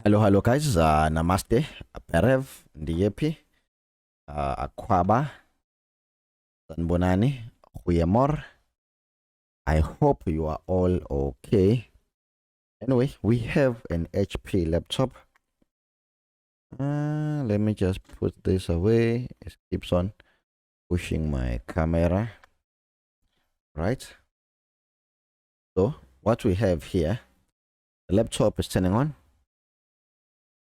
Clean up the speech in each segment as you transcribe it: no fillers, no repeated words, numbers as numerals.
Hello guys, namaste, Perev, Ndiepi, Akwaba, Sanbonani, Huyamor. I hope you are all okay. Anyway, we have an HP laptop. Let me just put this away. It keeps on pushing my camera. Right? So, what we have here, the laptop is turning on,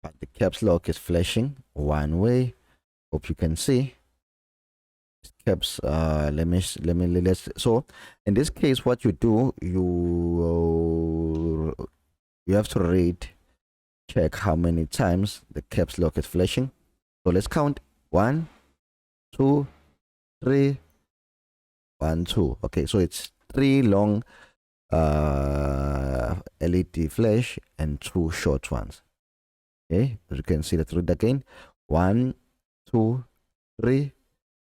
but the caps lock is flashing one way. Hope you can see. Caps let's so in this case what you do, you have to read, check how many times the caps lock is flashing. So let's count 1 2 3 1 2. Okay, so it's 3 long LED flash and 2 short ones. Okay, as you can see, let's read again. 1 2 3,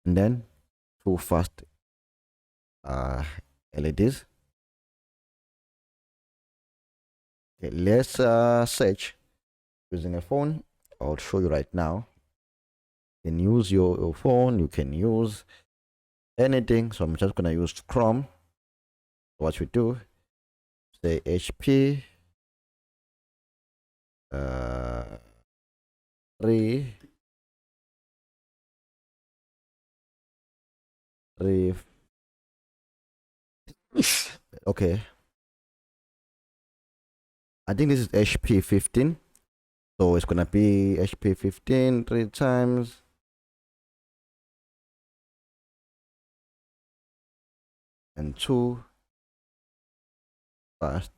and then 2 fast LEDs. Okay, let's search using a phone. I'll show you right now. You can use your phone, you can use anything. So I'm just gonna use Chrome. What we do, say HP 3 okay, I think this is HP 15, so it's gonna be HP 15 3 times. And 2 fast.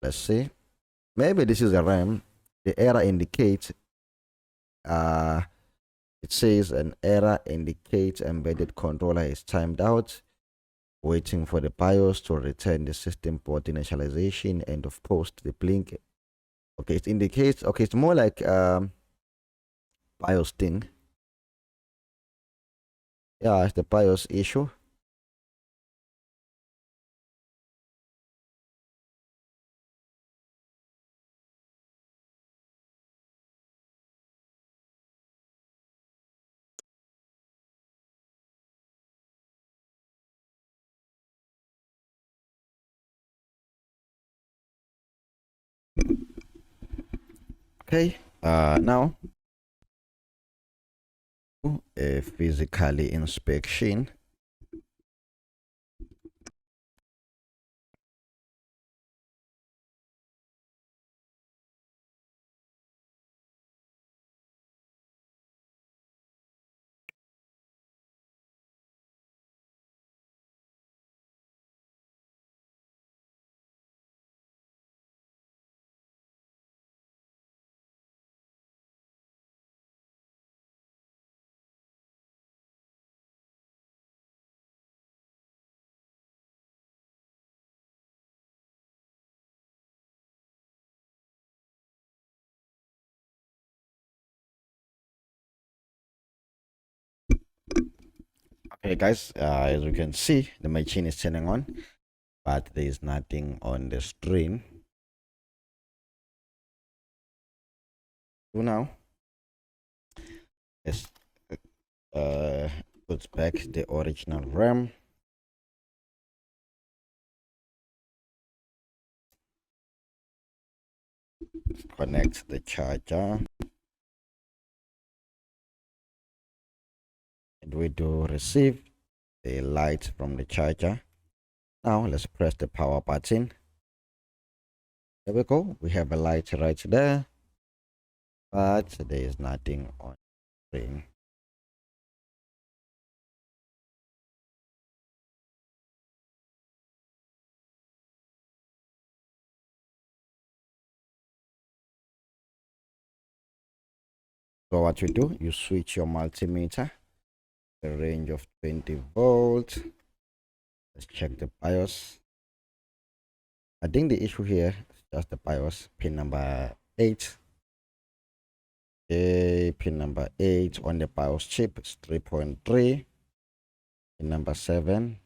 Let's see. Maybe this is a RAM. The error indicates it says an error indicates embedded controller is timed out, waiting for the BIOS to return the system port initialization. End of post. The blink. Okay, it indicates. Okay, it's more like BIOS thing. Yeah, it's the BIOS issue. Okay. Now a physically inspection. Okay, guys, as you can see, the machine is turning on, but there is nothing on the screen. So now, let's put back the original RAM. Connect the charger. And we do receive the light from the charger. Now let's press the power button. There we go. We have a light right there, but there is nothing on the screen. So what you do, you switch your multimeter, the range of 20 volts. Let's check the BIOS. I think the issue here is just the BIOS pin number 8. Okay, pin number 8 on the BIOS chip is 3.3. Pin number 7,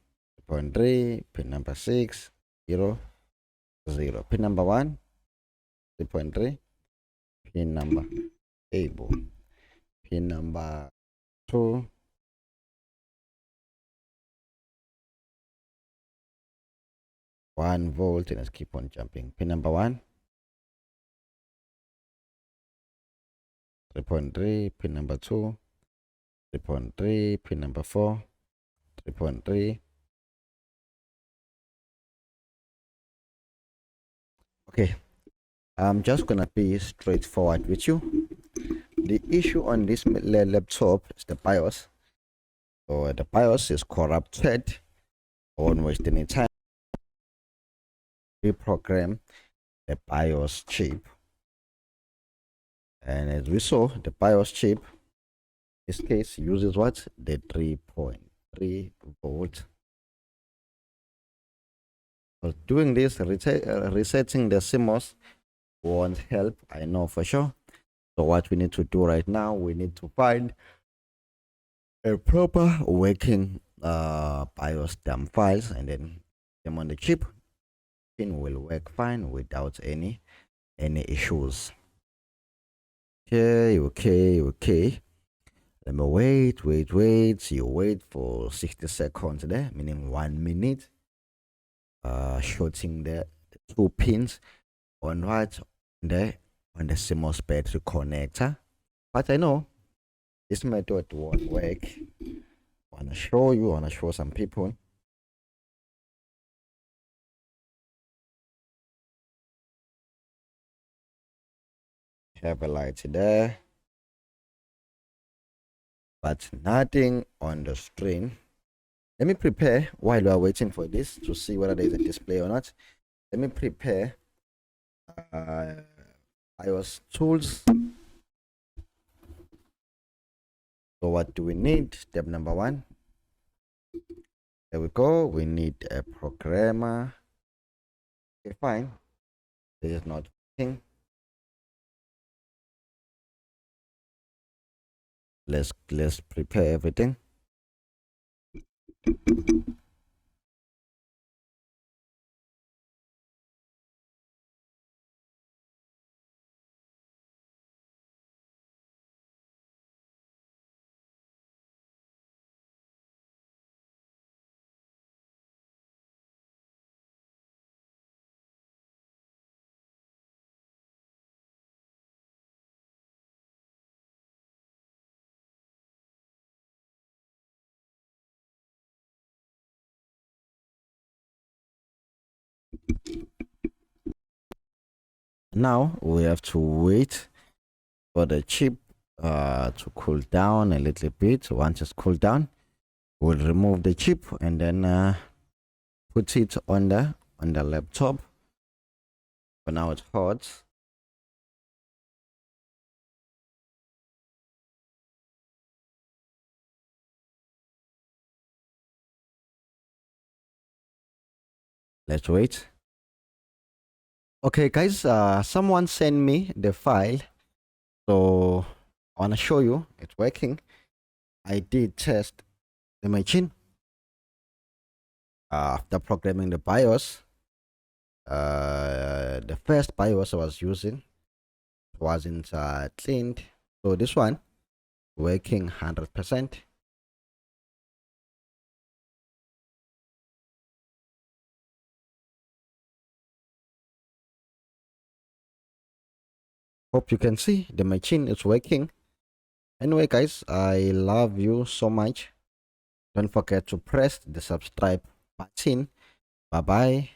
3.3. Pin number 6, 0, 0. Pin number 1, 3.3. pin number able, pin number 2, $1 and let's keep on jumping. Pin number 1, 3.3, pin number 2, 3.3, pin number 4, 3.3. Okay, I'm just gonna be straightforward with you. The issue on this laptop is the BIOS. So the BIOS is corrupted. I won't waste any time. Reprogram the BIOS chip, and as we saw, the BIOS chip in this case uses what? The 3.3 volt. So doing this, resetting the CMOS won't help, I know for sure. So what we need to do right now, we need to find a proper working BIOS dump files and then them on the chip. Pin will work fine without any issues. Okay. Let me wait. You wait for 60 seconds there, meaning 1 minute. Shooting the 2 pins on right there on the CMOS battery connector. But I know this method won't work. I wanna show some people. Have a light there, but nothing on the screen. Let me prepare while we are waiting for this to see whether there is a display or not. Let me prepare iOS tools. So what do we need? Step number 1. There we go. We need a programmer. Okay, fine. This is not working. Let's prepare everything. Now we have to wait for the chip to cool down a little bit. Once it's cooled down, we'll remove the chip and then put it on the laptop. For now it's hot. Let's wait. Okay guys, someone sent me the file, so I want to show you it's working. I did test the machine after programming the BIOS. The first BIOS I was using wasn't cleaned, so this one working 100%. Hope you can see the machine is working. Anyway guys, I love you so much. Don't forget to press the subscribe button. Bye bye.